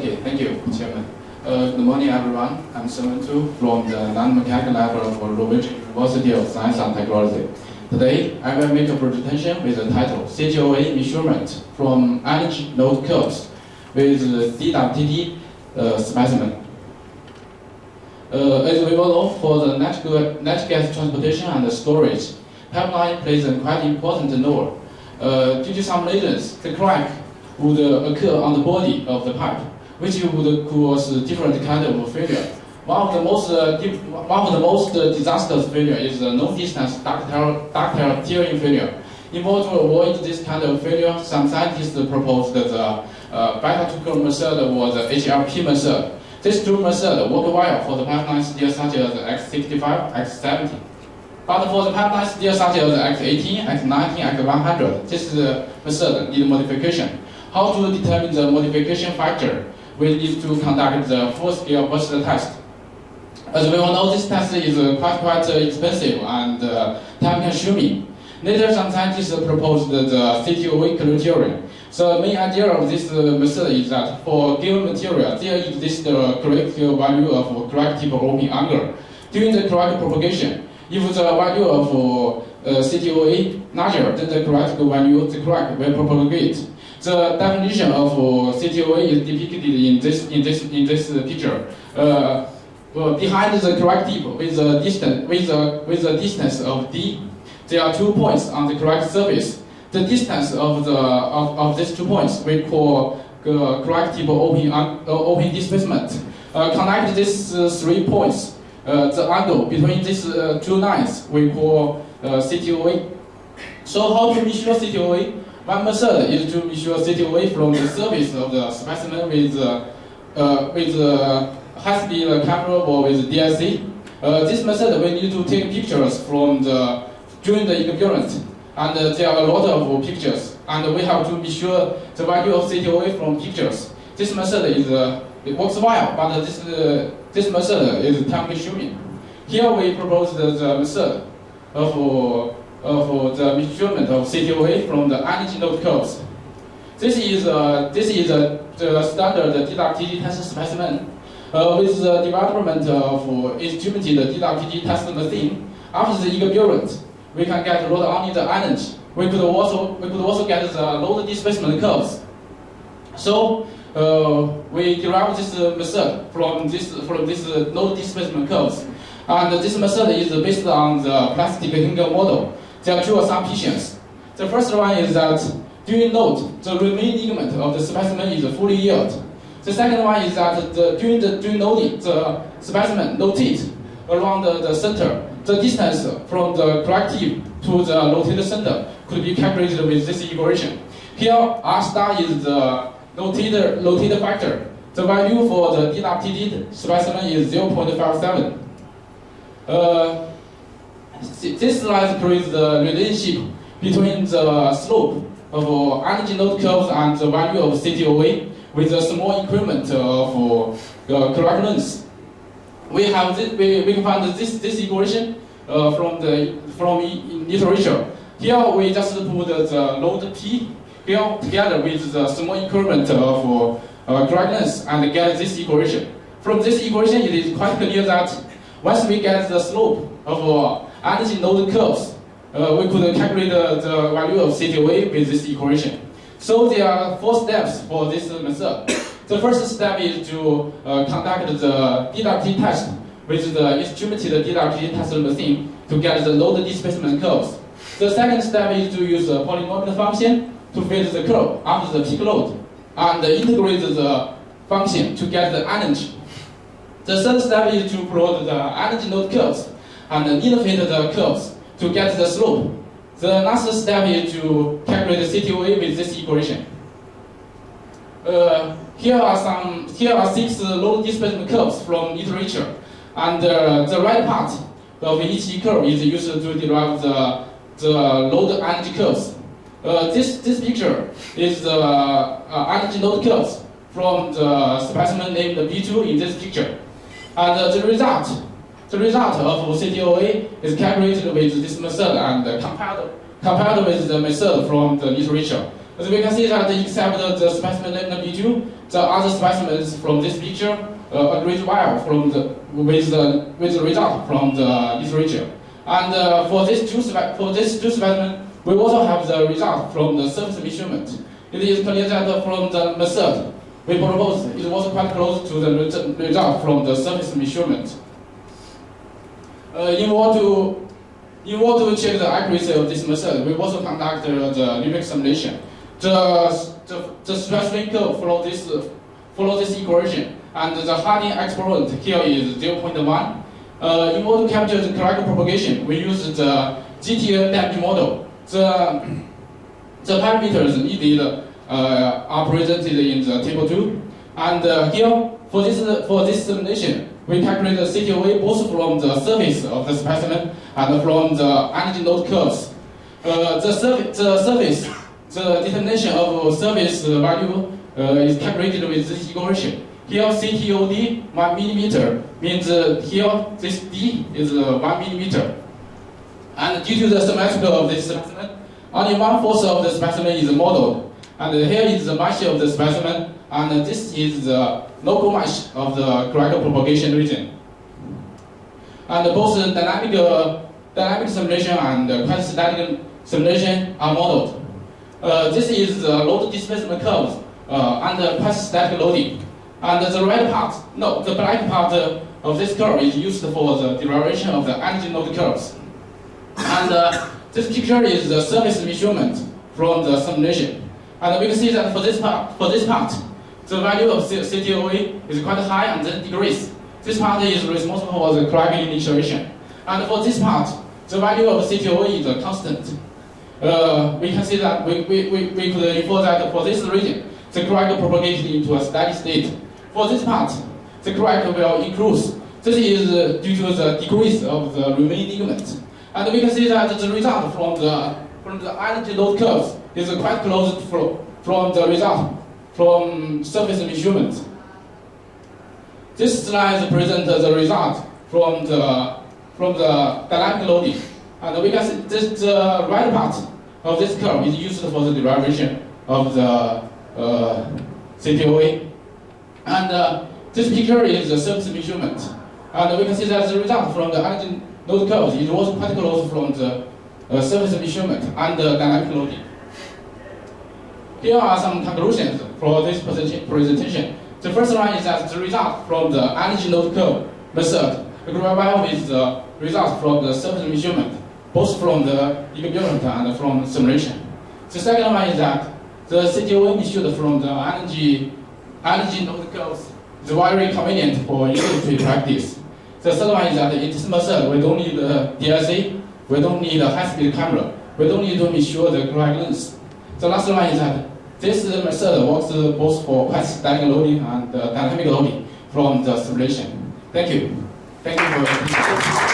Okay, thank you, Chairman. Good morning, everyone. I'm Simon Tu from the Non-Mechanical Lab of Norwegian University of Science and Technology. Today, I will make a presentation with the title CTOA measurement from energy node curves with DWTT specimen. As we all know, for the natural gas transportation and storage, pipeline plays a quite important role. Due to some reasons, the crack would occur on the body of the pipe, which would cause different kind of failure. One of the most disastrous failure is the long-distance ductile tearing failure. In order to avoid this kind of failure, some scientists proposed the beta-2 method or the HLP method. These two methods work well for the pipeline steel such as X65, X70. But for the pipeline steel such as X18, X19, X100, this method needs modification. How to determine the modification factor? We need to conduct the full-scale burst test. As we all know, this test is quite expensive and time-consuming. Later, some scientists proposed the CTOA criteria. The main idea of this method is that for given material, there exists a correct value of corrective opening angle. During the correct propagation, if the value of CTOA larger than the correct value, the crack will propagate. The definition of CTOA is depicted in this picture. Behind the corrective with the distance of d, there are 2 points on the correct surface. The distance of these 2 points we call corrective opening displacement. Connect these 3 points. The angle between these 2 lines we call CTOA. So how to measure CTOA? One method is to measure CTOA from the surface of the specimen with high-speed camera or with DSC. This method we need to take pictures from during the incurrence, and there are a lot of pictures, and we have to measure the value of CTOA from pictures. This method it works well, but this method is time-consuming. Here we propose the method of the measurement of CTOA from the energy node curves. This is the standard DWTT test specimen. With the development of instrumented DWTT test machine, after the incurrence, we can get not only the energy, we could also get the load displacement curves. So we derived this method from this load displacement curves, and this method is based on the plastic Hingle model. There are 2 assumptions. The first one is that during load, the remaining ligament of the specimen is fully yield. The second one is that during loading, the specimen rotates around the center. The distance from the corrective to the rotated center could be calculated with this equation. Here, R star is the rotated factor. The value for the DWTT specimen is 0.57. This slide creates the relationship between the slope of energy node curves and the value of CTOA with a small increment of correct length. We can find this equation from literature. Here we just put the load P here together with the small increment of correct length and get this equation. From this equation, it is quite clear that once we get the slope of energy node curves, we could calculate the value of CTOA with this equation. So there are 4 steps for this method. The first step is to conduct the DWT test with the instrumented DWT test machine to get the load displacement curves. The second step is to use a polynomial function to fit the curve after the peak load and integrate the function to get the energy. The third step is to plot the energy node curves and innovate the curves to get the slope. The last step is to calculate the CTOA with this equation. Here are 6 load displacement curves from literature, and the right part of each curve is used to derive the load energy curves. This picture is the energy node curves from the specimen named B2 in this picture, and the result of CTOA is calculated with this method and compared with the method from the literature. As we can see that except the specimen label B2, the other specimens from this picture agree well from with the result from this region. And for these two specimens, we also have the result from the surface measurement. It is clear that from the method we proposed, it was quite close to the result from the surface measurement. In order to check the accuracy of this method, we also conduct the numeric simulation. The specimen curve follow this equation, and the hardening exponent here is 0.1. In order to capture the correct propagation, we use the CTOA damage model. The parameters needed are presented in the table 2. And here, for this simulation, we calculate the CTOA both from the surface of the specimen and from the energy node curves. The determination of surface value is calculated with this equation. Here, CTOD 1 millimeter means here this D is 1 millimeter. And due to the symmetry of this specimen, only 1/4 of the specimen is modeled. And here is the mesh of the specimen, and this is the local mesh of the correct propagation region. And both the dynamic simulation and quasi-static simulation are modeled. This is the load displacement curves under quasi-static loading. And the black part of this curve is used for the derivation of the energy node curves. And this picture is the surface measurement from the simulation. And we can see that for this part, the value of CTOA is quite high and then decrease. This part is responsible for the correct initiation. And for this part, the value of CTOA is constant. We can see that we could infer that for this region, the correct propagation into a steady state. For this part, the correct will increase. This is due to the decrease of the remaining ligament. And we can see that the result from the energy load curves is quite close from the result from surface measurement. This slide presents the result from the dynamic loading. And we can see the right part of this curve is used for the derivation of the CTOA. And this picture is the surface measurement. And we can see that the result from the energy node curves is also quite close from the surface measurement and the dynamic loading. Here are some conclusions for this presentation. The first one is that the result from the energy node curve method agree well with the result from the surface measurement, both from the equivalent and from simulation. The second one is that the CTOA measured from the energy node curves is very convenient for industry practice. The third one is that in this method, we don't need a DSC, we don't need a high-speed camera, we don't need to measure the correct length. The last one is that this method works both for quasi-static loading and dynamic loading from the simulation. Thank you. Thank you for your attention.